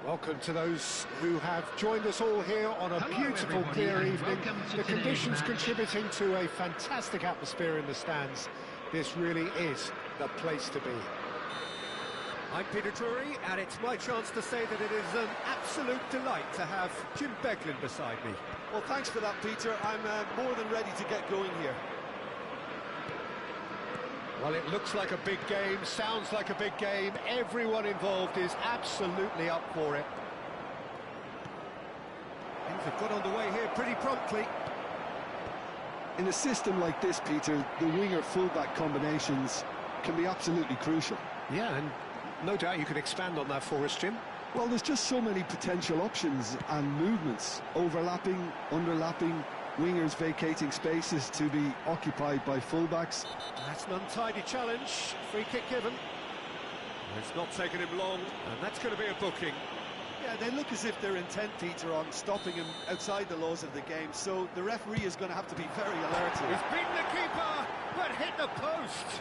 Welcome to those who have joined us all here on a beautiful, clear evening. The conditions contributing to a fantastic atmosphere in the stands. This really is the place to be. I'm Peter Drury, and it's my chance to say that it is an absolute delight to have Jim Beglin beside me. Well, thanks for that, Peter. I'm more than ready to get going here. Well, it looks like a big game, sounds like a big game. Everyone involved is absolutely up for it. Things have got underway here pretty promptly. In a system like this, Peter, the winger-fullback combinations can be absolutely crucial. Yeah, and no doubt you could expand on that for us, Jim. Well, there's just so many potential options and movements. Overlapping, underlapping, wingers vacating spaces to be occupied by fullbacks. That's an untidy challenge. Free kick given. It's not taken him long, and that's going to be a booking. Yeah, they look as if they're intent, Peter, on stopping him outside the laws of the game, so the referee is going to have to be very alert here. He's beaten the keeper, but hit the post.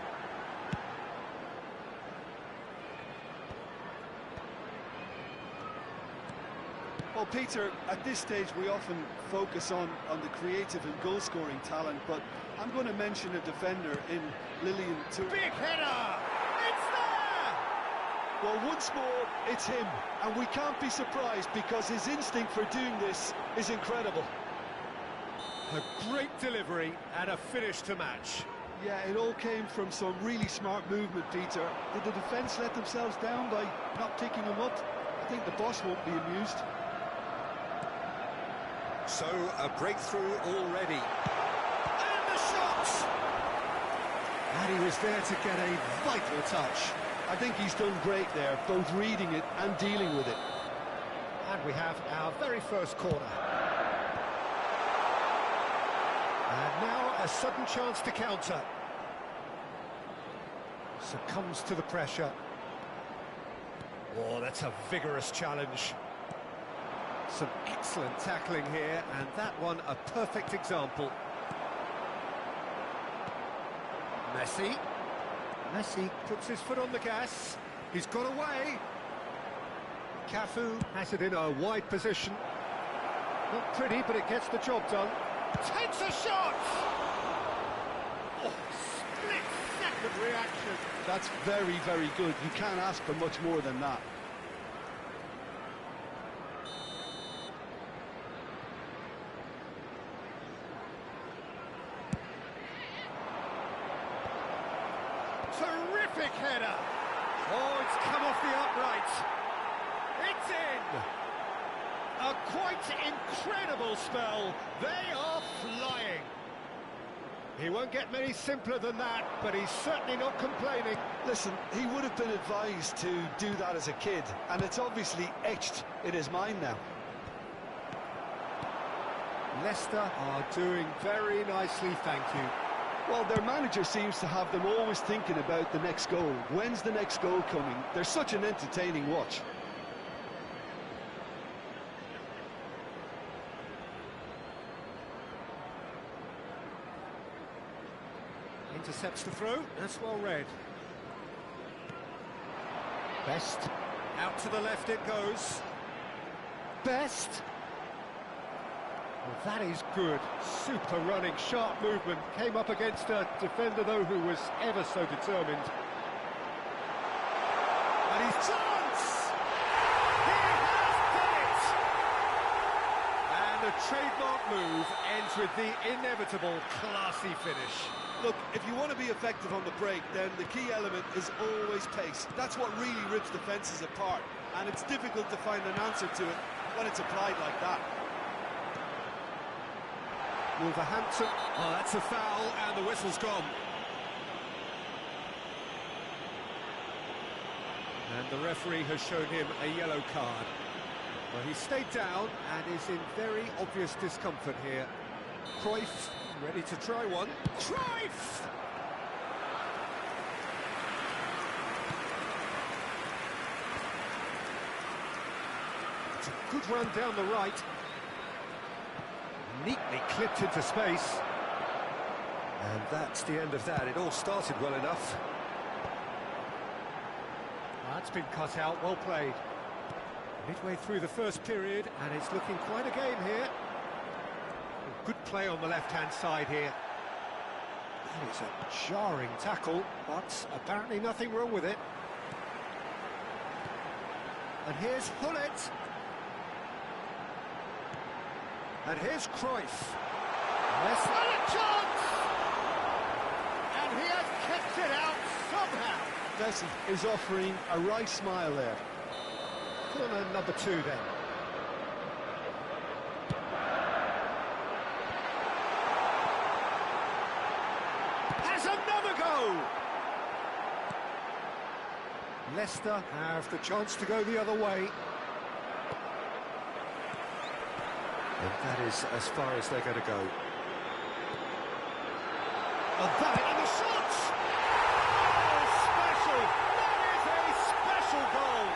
Well, Peter, at this stage we often focus on the creative and goal-scoring talent, but I'm going to mention a defender in Lillian too. Big header! It's there! Well, once more, it's him, and we can't be surprised because his instinct for doing this is incredible. A great delivery and a finish to match. Yeah, it all came from some really smart movement, Peter. Did the defence let themselves down by not picking him up? I think the boss won't be amused. So, a breakthrough already. And the shot! And he was there to get a vital touch. I think he's done great there, both reading it and dealing with it. And we have our very first corner. And now a sudden chance to counter. Succumbs to the pressure. Oh, that's a vigorous challenge. Some excellent tackling here, and that one a perfect example. Messi puts his foot on the gas. He's got away. Cafu has it in a wide position. Not pretty, but it gets the job done. Takes a shot! Oh, split-second reaction. That's very, very good. You can't ask for much more than that. Terrific header! Oh, it's come off the upright. It's in! A quite incredible spell. They are flying. He won't get many simpler than that, but he's certainly not complaining. Listen, he would have been advised to do that as a kid, and it's obviously etched in his mind now. Leicester are doing very nicely, thank you. Well, their manager seems to have them always thinking about the next goal. When's the next goal coming? They're such an entertaining watch. Intercepts the throw, that's well read. Best. Out to the left it goes. Best. Well, that is good. Super running, sharp movement. Came up against a defender, though, who was ever so determined. And his chance! He has done it! And a trademark move ends with the inevitable classy finish. Look, if you want to be effective on the break, then the key element is always pace. That's what really rips defences apart, and it's difficult to find an answer to it when it's applied like that. Wolverhampton. Oh, that's a foul, and the whistle's gone. And the referee has shown him a yellow card. Well, he stayed down and is in very obvious discomfort here. Cruyff, ready to try one. Cruyff! It's a good run down the right. Neatly clipped into space. And that's the end of that. It all started well enough. That's been cut out, well played. Midway through the first period, and it's looking quite a game here. Good play on the left-hand side here. That is a jarring tackle, but apparently nothing wrong with it. And here's Hullet. And here's Cruyff. Yes, not a chance! And he has kicked it out somehow. Messi is offering a right smile there. Corner number 2 then. Has another go! Leicester have the chance to go the other way. And that is as far as they're going to go. And that, and the shot! Oh, special! That is a special goal!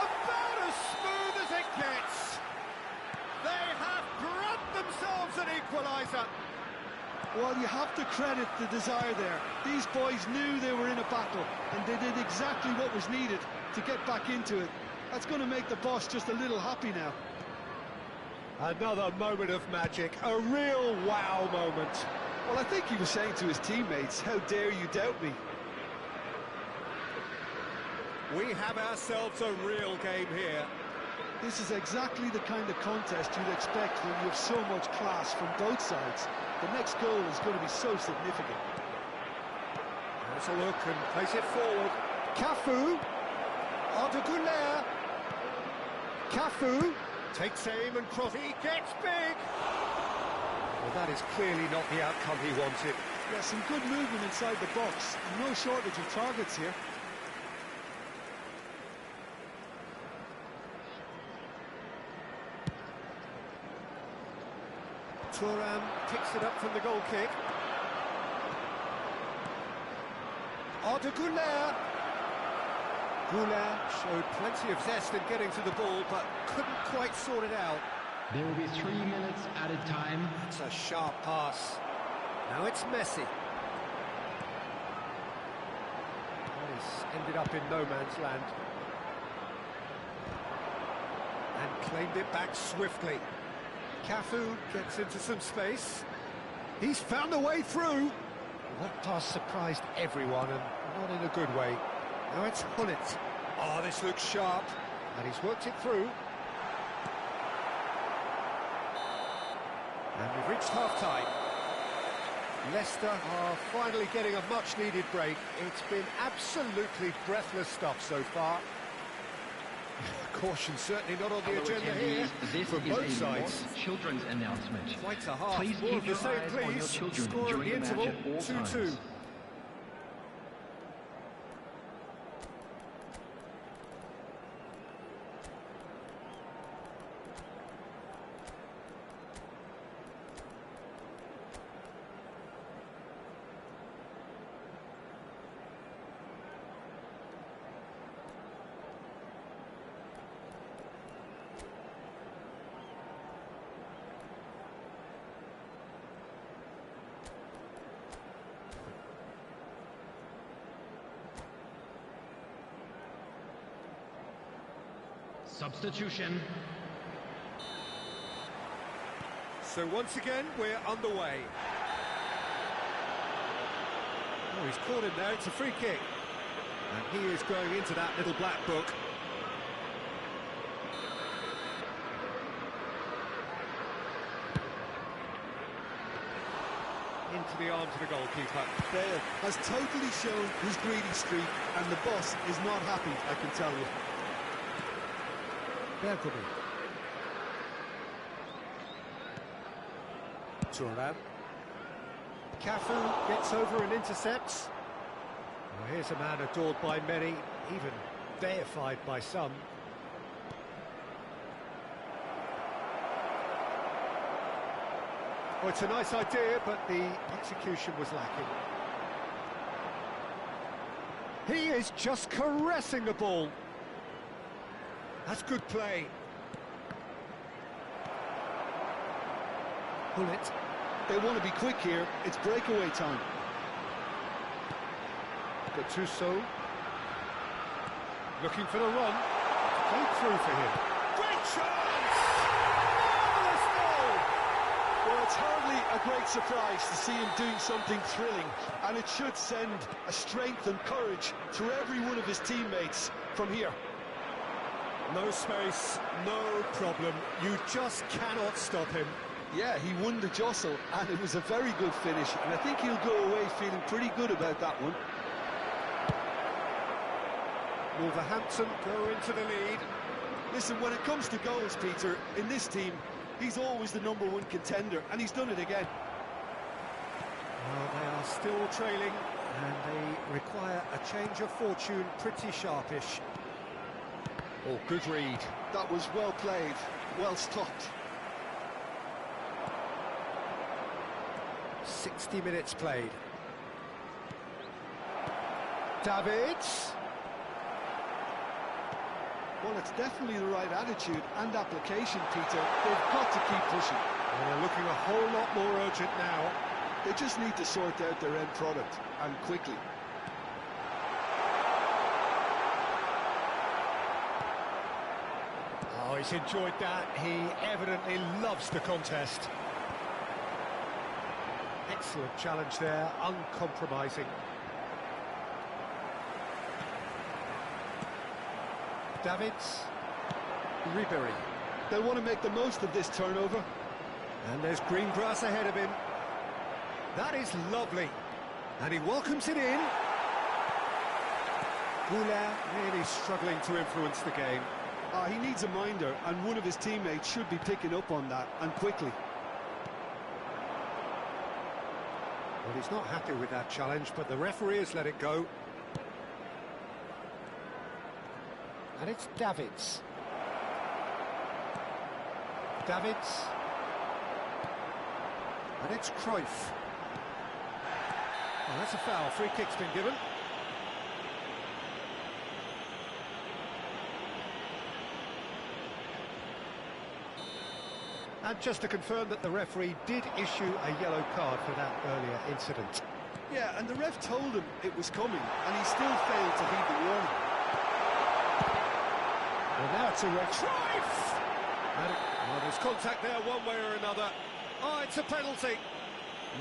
About as smooth as it gets. They have grabbed themselves an equaliser. Well, you have to credit the desire there. These boys knew they were in a battle, and they did exactly what was needed to get back into it. That's going to make the boss just a little happy now. Another moment of magic, a real wow moment. Well, I think he was saying to his teammates, how dare you doubt me? We have ourselves a real game here. This is exactly the kind of contest you'd expect when you have so much class from both sides. The next goal is going to be so significant. Let's a look and place it forward. Cafu. Arda. Cafu takes aim and cross. He gets big. Well, that is clearly not the outcome he wanted. Yeah, some good movement inside the box. No shortage of targets here. Thuram picks it up from the goal kick. Arda Güler showed plenty of zest in getting to the ball, but couldn't quite sort it out. There will be 3 minutes added time. It's a sharp pass. Now it's Messi. That has ended up in no man's land. And claimed it back swiftly. Cafu gets into some space. He's found a way through. That pass surprised everyone, and not in a good way. Now it's Hullet. Oh, this looks sharp. And he's worked it through. And we've reached half-time. Leicester are finally getting a much-needed break. It's been absolutely breathless stuff so far. Caution certainly not on the agenda here from both sides. Children's announcement. Quite a half. Please More keep of the your same, eyes on your please. children Score at during the the match interval, at all 2-2. times. Substitution. So once again, we're underway. Oh, he's caught him there, it's a free kick. And he is going into that little black book. Into the arms of the goalkeeper. Bale has totally shown his greedy streak, and the boss is not happy, I can tell you. Bergkamp. Thuram. Cafu gets over and intercepts. Well, here's a man adored by many, even deified by some. Well, it's a nice idea, but the execution was lacking. He is just caressing the ball. That's good play. Hullet. They want to be quick here. It's breakaway time. Gattuso. Looking for the run. Straight through for him. Great chance! Marvellous goal! Well, it's hardly a great surprise to see him doing something thrilling, and it should send a strength and courage through every one of his teammates from here. No space, no problem. You just cannot stop him. Yeah, he won the jostle, and it was a very good finish, and I think he'll go away feeling pretty good about that one. Wolverhampton go into the lead. Listen, when it comes to goals, Peter, in this team, he's always the #1 contender, and he's done it again. Well, they are still trailing, and they require a change of fortune pretty sharpish. Oh, good read. That was well played, well stopped. 60 minutes played. Davids. Well, it's definitely the right attitude and application, Peter. They've got to keep pushing. And they're looking a whole lot more urgent now. They just need to sort out their end product, and quickly. Oh, he's enjoyed that. He evidently loves the contest. Excellent challenge there, uncompromising. Davids. Ribery. They'll want to make the most of this turnover. And there's green grass ahead of him. That is lovely. And he welcomes it in. Uriel really struggling to influence the game. He needs a minder, and one of his teammates should be picking up on that, and quickly. Well, he's not happy with that challenge, but the referee has let it go. And it's Davids. Davids. And it's Cruyff. Oh, that's a foul. Free kick's been given. And just to confirm that the referee did issue a yellow card for that earlier incident. Yeah, and the ref told him it was coming, and he still failed to heed the warning. Well, now it's a red. Cruyff! Well, there's contact there one way or another. Oh, it's a penalty.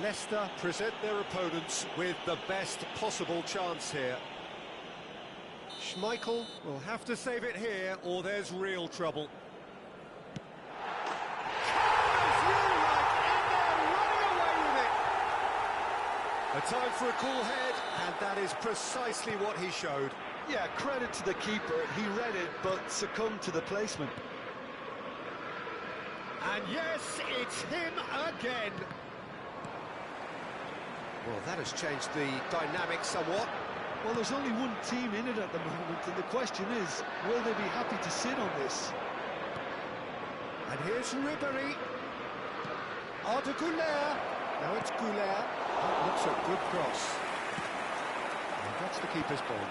Leicester present their opponents with the best possible chance here. Schmeichel will have to save it here, or there's real trouble. A time for a cool head, and that is precisely what he showed. Yeah, credit to the keeper. He read it, but succumbed to the placement. And yes, it's him again. Well, that has changed the dynamic somewhat. Well, there's only one team in it at the moment, and the question is, will they be happy to sit on this? And here's Ribery. Arda Güler. Now it's Güler. That looks a good cross. And that's the keeper's ball.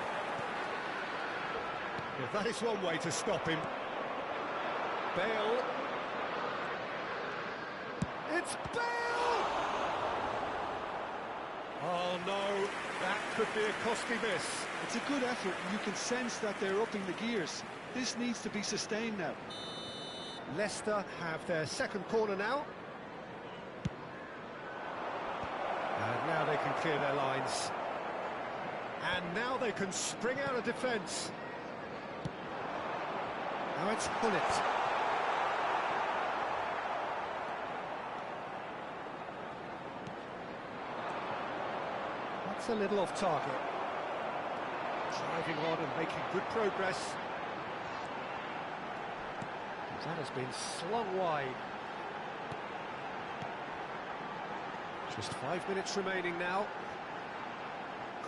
Well, that is one way to stop him. Bale. It's Bale! Oh no, that could be a costly miss. It's a good effort, and you can sense that they're upping the gears. This needs to be sustained now. Leicester have their second corner now. And now they can clear their lines. And now they can spring out of defence. Now it's Bullet. That's a little off target. Driving on and making good progress. That has been slung wide. Just 5 minutes remaining now.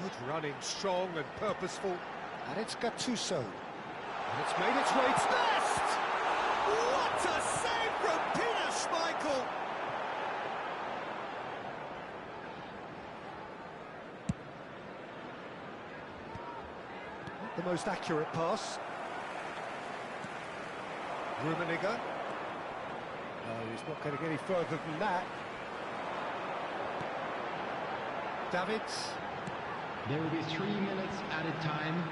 Good running, strong and purposeful. And it's Gattuso. And it's made its way to best! What a save from Peter Schmeichel! Not the most accurate pass. Rummenigge. No, he's not going to get any further than that. Davids. There will be 3 minutes added time.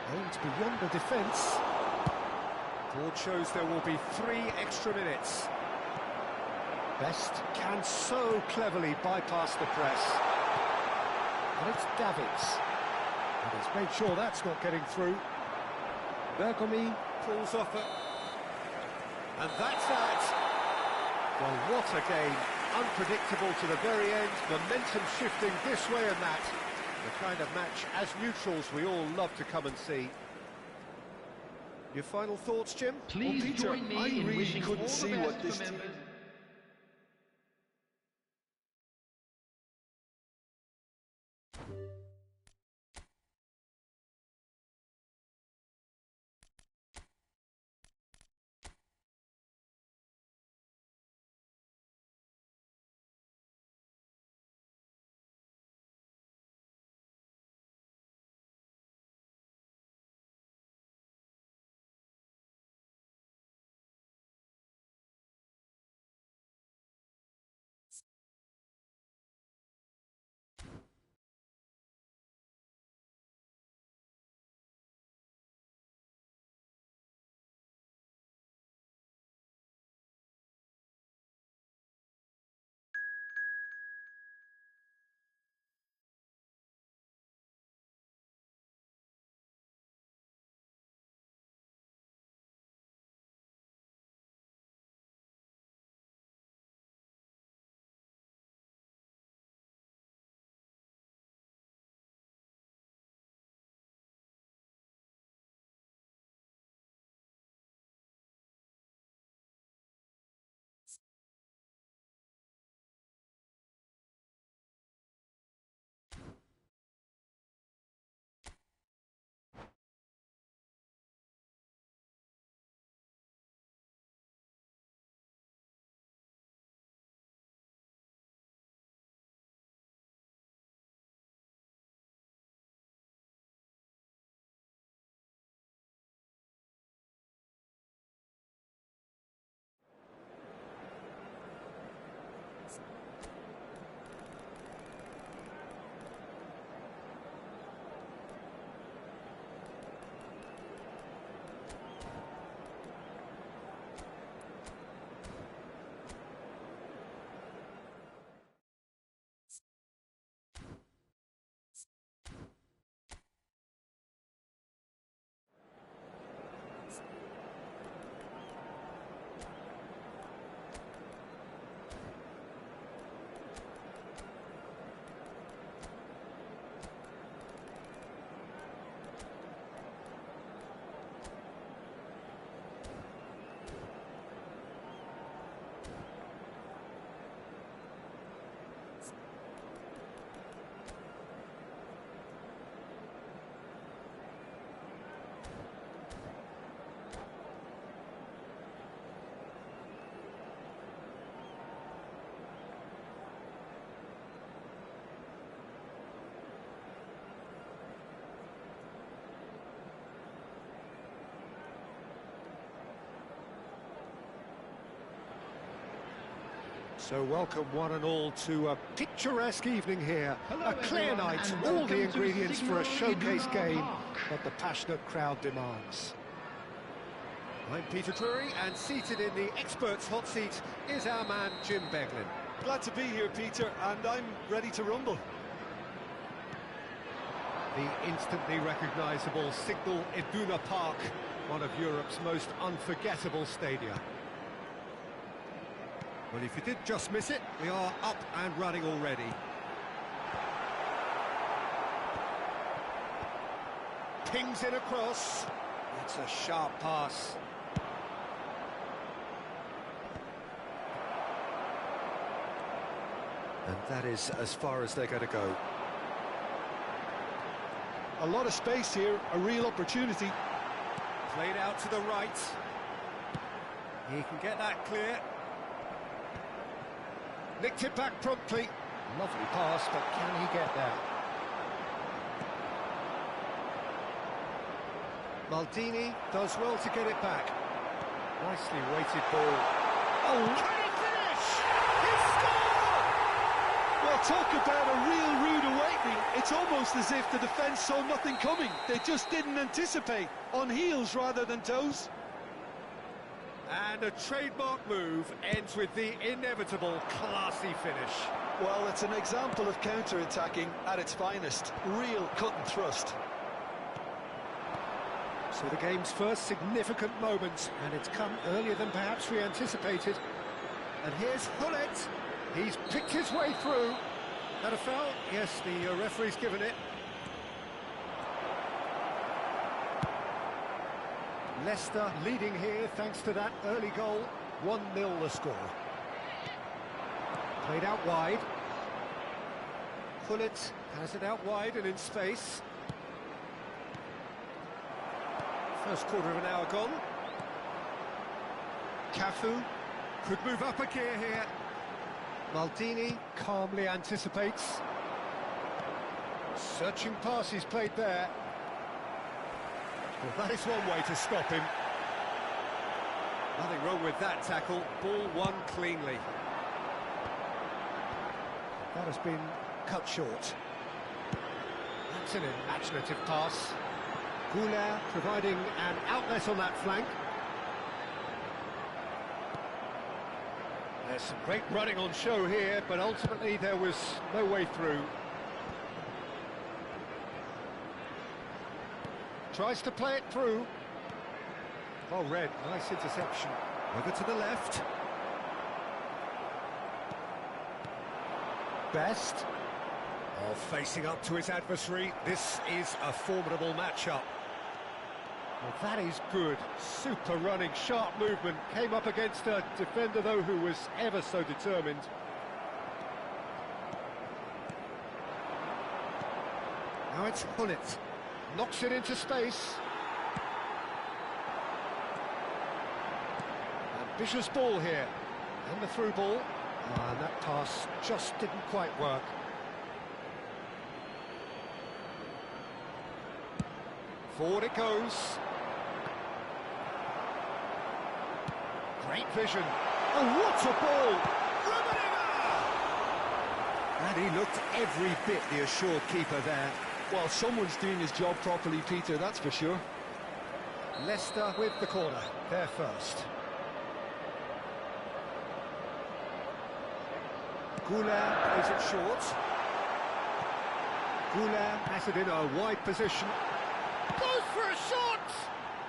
Oh, it's beyond the defence. Board shows there will be 3 extra minutes. Best can so cleverly bypass the press. And it's Davids. And he's made sure that's not getting through. Bergomi Pulls off it. And that's that. Well, what a game. Unpredictable to the very end. Momentum shifting this way and that. The kind of match, as neutrals, we all love to come and see. Your final thoughts, Jim? Please Peter, join me I in really wishing all couldn't the see best what this for team... members. So welcome one and all to a picturesque evening here. Hello, A clear everyone, night, and all welcome the to ingredients for a Signal showcase Iduna game Park. that the passionate crowd demands. I'm Peter Drury, and seated in the experts' hot seat is our man Jim Beglin. Glad to be here, Peter, and I'm ready to rumble. The instantly recognisable Signal Iduna Park, one of Europe's most unforgettable stadia. Well, if you did just miss it, we are up and running already. Pings it across. It's a sharp pass. And that is as far as they're going to go. A lot of space here, a real opportunity. Played out to the right. He can get that clear. Nicked it back promptly. Lovely pass, but can he get there? Maldini does well to get it back. Nicely weighted ball. Oh, Can he finish? He scored! Well, talk about a real rude awakening. It's almost as if the defence saw nothing coming. They just didn't anticipate. On heels rather than toes. And a trademark move ends with the inevitable classy finish. Well, it's an example of counter-attacking at its finest. Real cut and thrust. So the game's first significant moment, and it's come earlier than perhaps we anticipated. And here's Hullet. He's picked his way through. That a foul? Yes, the referee's given it. Leicester leading here thanks to that early goal. 1-0 the score. Played out wide. Hullet has it out wide and in space. First quarter of an hour gone. Cafu could move up a gear here. Maldini calmly anticipates. Searching pass he's played there. Well, that is one way to stop him. Nothing wrong with that tackle. Ball won cleanly. That has been cut short. That's an imaginative pass. Uriel providing an outlet on that flank. There's some great running on show here, but ultimately there was no way through. Tries to play it through. Well read, nice interception. Over to the left. Best. Oh, facing up to his adversary. This is a formidable matchup. Well, that is good. Super running, sharp movement. Came up against a defender, though, who was ever so determined. Now it's Hullet. Knocks it into space. Ambitious ball here. And the through ball. And that pass just didn't quite work. Forward it goes. Great vision. Oh, what a ball! And he looked every bit the assured keeper there. Well, someone's doing his job properly, Peter, that's for sure. Leicester with the corner, they're first. Uriel plays it short. Uriel has it in a wide position. Goes for a shot!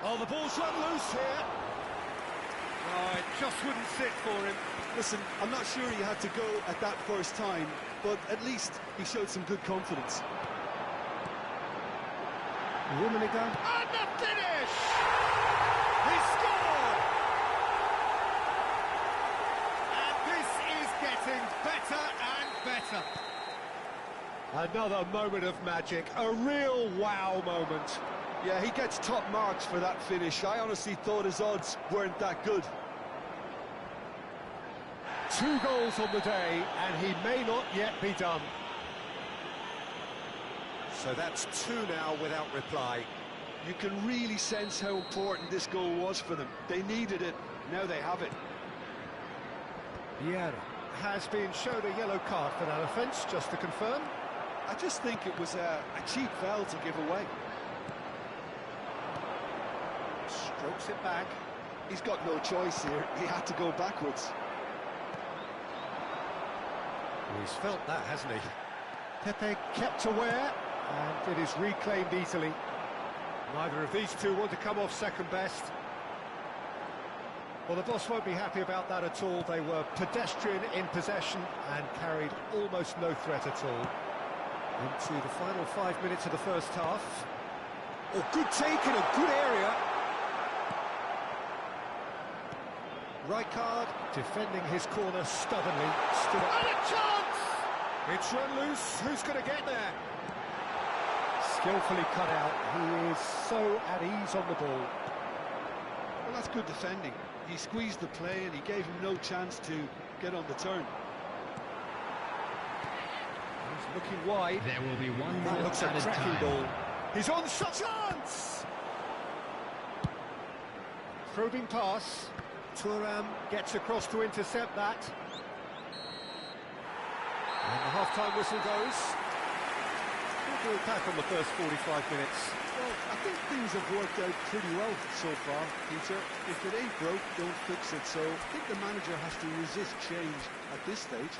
Oh, the ball's run loose here. Oh, it just wouldn't sit for him. Listen, I'm not sure he had to go at that first time, but at least he showed some good confidence. Rummenigge. And the finish! He scored! And this is getting better and better. Another moment of magic, a real wow moment. Yeah, he gets top marks for that finish. I honestly thought his odds weren't that good. 2 goals on the day, and he may not yet be done. So that's 2 now without reply. You can really sense how important this goal was for them. They needed it, now they have it. Vieira has been shown a yellow card for that offence, just to confirm. I just think it was a cheap foul to give away. Strokes it back. He's got no choice here. He had to go backwards. He's felt that, hasn't he? Pepe kept aware, and it is reclaimed easily. Neither of these two want to come off second best. Well, the boss won't be happy about that at all. They were pedestrian in possession and carried almost no threat at all. Into the final 5 minutes of the first half. Oh, good take in a good area. Rijkaard defending his corner stubbornly. Stood up. And a chance! It's run loose. Who's going to get there? Skillfully cut out. He is so at ease on the ball. Well, that's good defending. He squeezed the play and he gave him no chance to get on the turn. He's looking wide. There will be 1 That minute looks a added cracking time. ball. He's on such chance! Probing pass. Thuram gets across to intercept that. And the half-time whistle goes. What do we pack on the first 45 minutes? Well, I think things have worked out pretty well so far, Peter. If it ain't broke, don't fix it. So I think the manager has to resist change at this stage.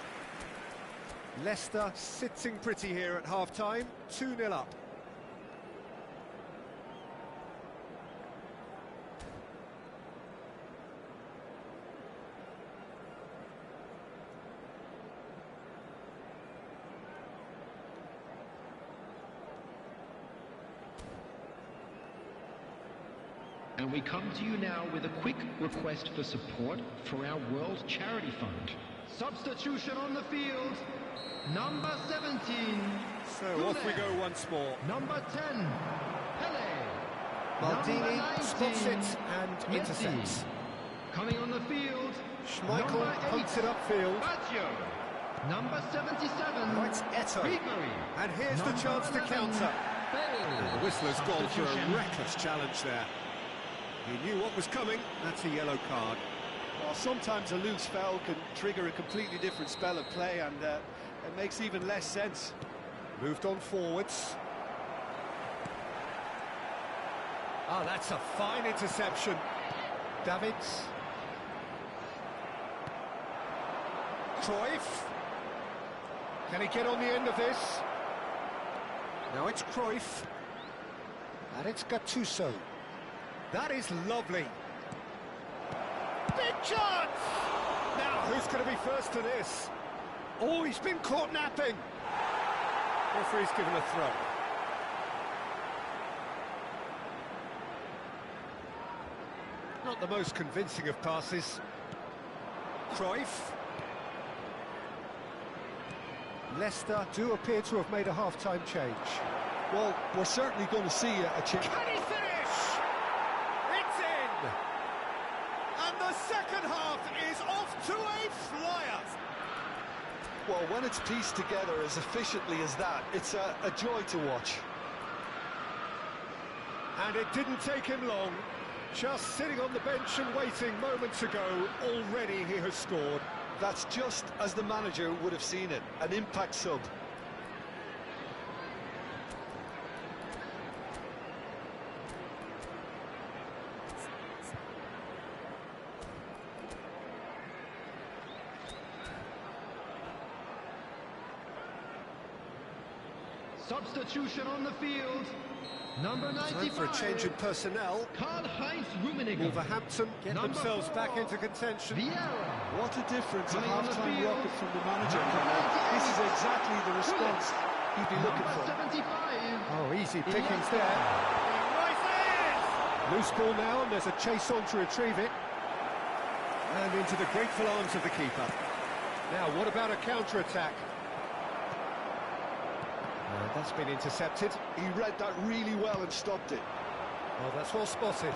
Leicester sitting pretty here at half-time, 2-0 up. And we come to you now with a quick request for support for our World Charity Fund. Substitution on the field, number 17. So off we go once more. Number 10, Pele. Maldini Number 19, spots it and Messi. intercepts. Coming on the field, Schmeichel number 8, pokes it upfield. Baggio. Number 77, Oh, it's Eto'o. Ribery. And here's the Number chance to 11, counter. Bale. The whistler's gone for a Substitution. reckless challenge there. He knew what was coming. That's a yellow card. Well, sometimes a loose foul can trigger a completely different spell of play, and it makes even less sense. Moved on forwards. Oh, that's a fine interception. Davids. Cruyff. Can he get on the end of this? Now it's Cruyff. And it's Gattuso. That is lovely. Big chance! Now, who's going to be first to this? Oh, he's been caught napping. Referee's given a throw. Not the most convincing of passes. Cruyff. Leicester do appear to have made a half-time change. Well, we're certainly going to see a change. Can he finish? It's in! And the second half is off to a flyer. Well, when it's pieced together as efficiently as that, it's a joy to watch. And it didn't take him long. Just sitting on the bench and waiting moments ago, already he has scored. That's just as the manager would have seen it, an impact sub. Substitution on the field, number 95. Time for a change in personnel. Karl-Heinz Rummenigge. Wolverhampton get Number themselves 4, back into contention. Vieira. What a difference a Coming on the half-time field, rocket from the manager number can make. 98, This is exactly the response he'd be looking Number for. 75. Oh, easy pickings Iniesta. there. Rises! Loose ball now, and there's a chase on to retrieve it. And into the grateful arms of the keeper. Now, what about a counter-attack? That's been intercepted. He read that really well and stopped it. Well, that's well spotted.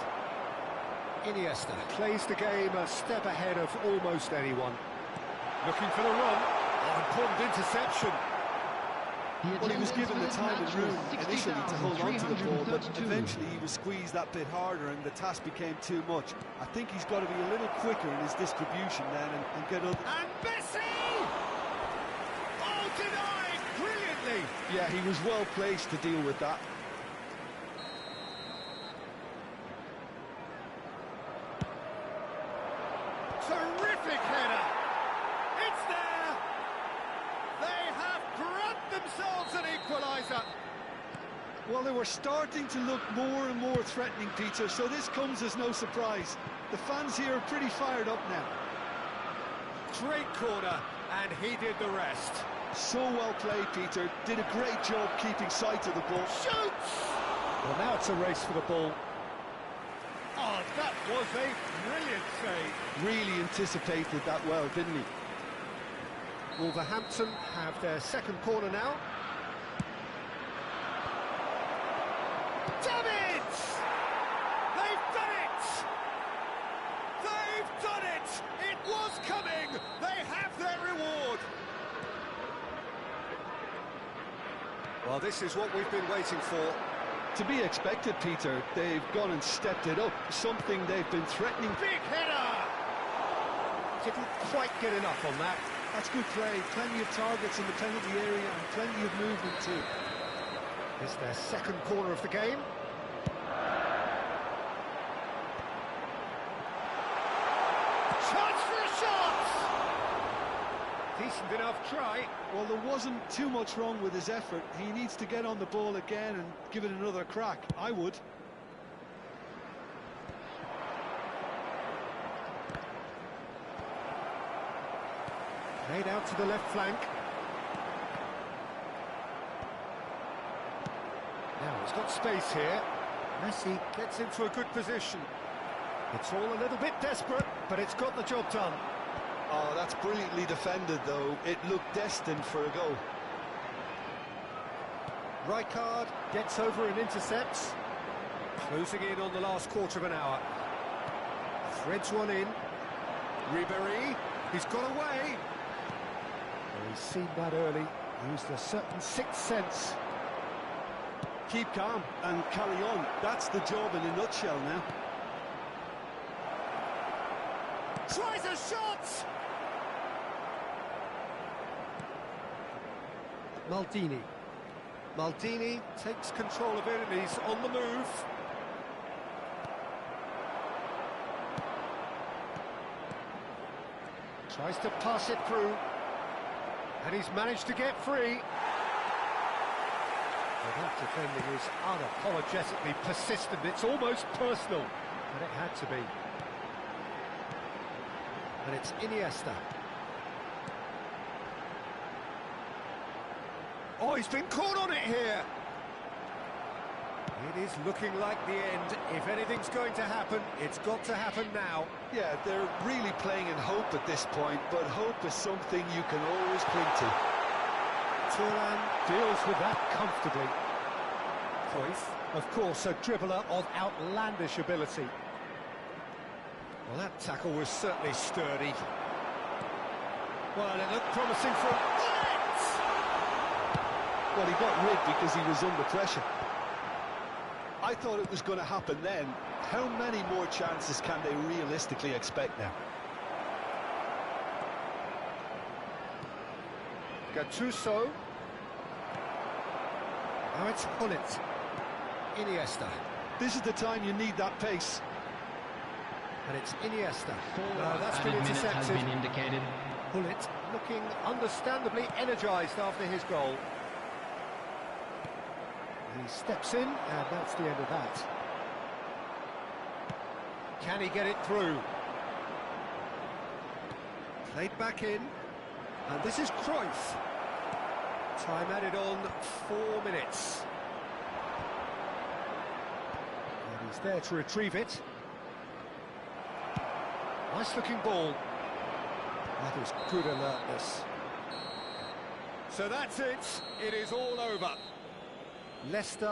Iniesta. Plays the game a step ahead of almost anyone. Looking for the run. Oh, important interception. Well, he was given the time and room initially to hold on to the ball, but eventually he was squeezed that bit harder and the task became too much. I think he's got to be a little quicker in his distribution then and get up. And Messi! Oh, denied brilliantly. Yeah, he was well placed to deal with that. Terrific header. It's there. They have grabbed themselves an equaliser. Well, they were starting to look more and more threatening, Peter, so this comes as no surprise. The fans here are pretty fired up now. Great corner, and he did the rest. So well played, Peter. Did a great job keeping sight of the ball. Shoots! Well, now it's a race for the ball. Oh, that was a brilliant save. Really anticipated that well, didn't he? Wolverhampton have their second corner now. Davids! They've done it! They've done it! It was coming! They have their reward! Well, this is what we've been waiting for. To be expected, Peter. They've gone and stepped it up. Something they've been threatening. Big header! Didn't quite get enough on that. That's good play. Plenty of targets in the penalty area and plenty of movement too. It's their second corner of the game. Chance for a shot! Decent enough try. Well, there wasn't too much wrong with his effort. He needs to get on the ball again and give it another crack. I would. Played out to the left flank. Now he's got space here. Messi gets into a good position. It's all a little bit desperate, but it's got the job done. Oh, that's brilliantly defended, though. It looked destined for a goal. Rijkaard gets over and intercepts. Closing in on the last quarter of an hour. Threads one in. Ribéry, he's got away. Well, he's seen that early. Used a certain sixth sense. Keep calm and carry on. That's the job in a nutshell now. Tries a shot! Maldini takes control of it and he's on the move. Tries to pass it through. And he's managed to get free. Well, that defending is unapologetically persistent. It's almost personal. But it had to be. And it's Iniesta. Oh, he's been caught on it here. It is looking like the end. If anything's going to happen, it's got to happen now. Yeah, they're really playing in hope at this point, but hope is something you can always cling to. Turan deals with that comfortably. Cruyff, of course, a dribbler of outlandish ability. Well, that tackle was certainly sturdy. Well, it looked promising for it! Well, he got rid because he was under pressure. I thought it was going to happen then. How many more chances can they realistically expect now? Gattuso. Now it's Gullit. Iniesta. This is the time you need that pace. And it's Iniesta. Four That's been added minutes has intercepted. been indicated. Gullit looking understandably energised after his goal. He steps in, and that's the end of that. Can he get it through? Played back in. And this is Cruyff. Time added on 4 minutes. And he's there to retrieve it. Nice looking ball. That is good alertness. So that's it. It is all over. Leicester